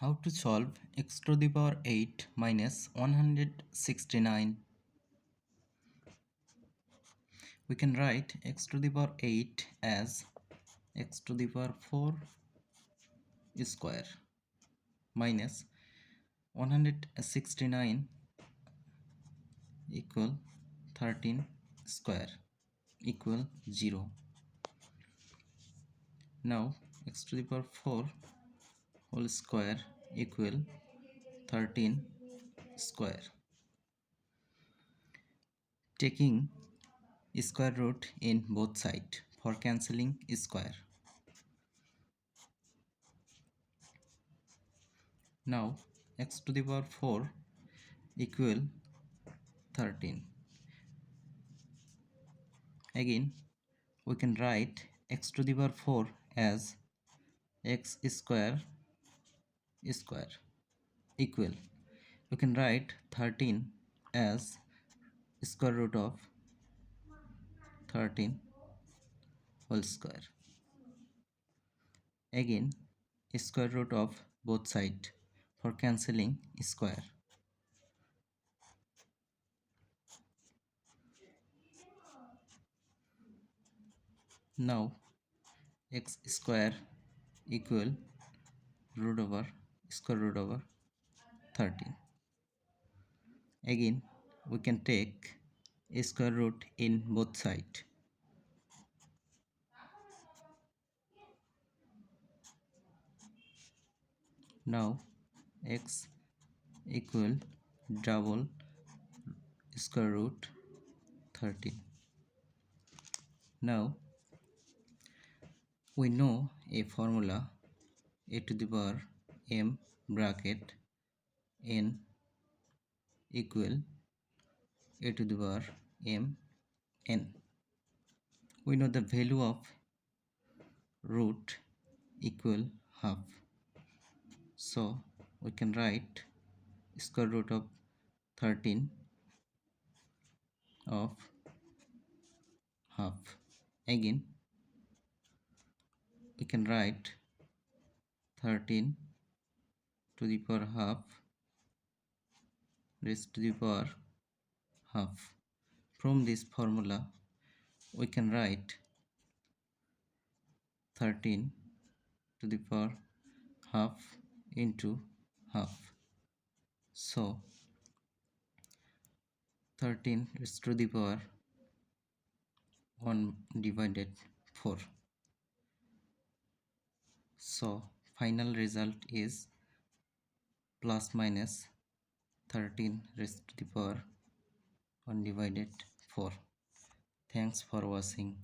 How to solve x to the power 8 minus 169. We can write x to the power 8 as x to the power 4 square minus 169 equal 13 square equal 0. Now x to the power 4 whole square equal 13 square. Taking square root in both sides for cancelling square. Now x to the power 4 equal 13. Again we can write x to the power 4 as x square equal. We can write 13 as square root of 13 whole square. Again square root of both sides for cancelling square. Now x square equal square root over 13. Again we can take a square root in both sides. Now x equal double square root 13. Now we know a formula a to the power m bracket n equal a to the power m n. We know the value of root equal half, so we can write square root of 13 of half. Again we can write 13 to the power half raised to the power half. From this formula we can write 13 to the power half into half, so 13 is to the power 1 divided 4. So final result is plus minus 13 raised to the power 1 divided 4. Thanks for watching.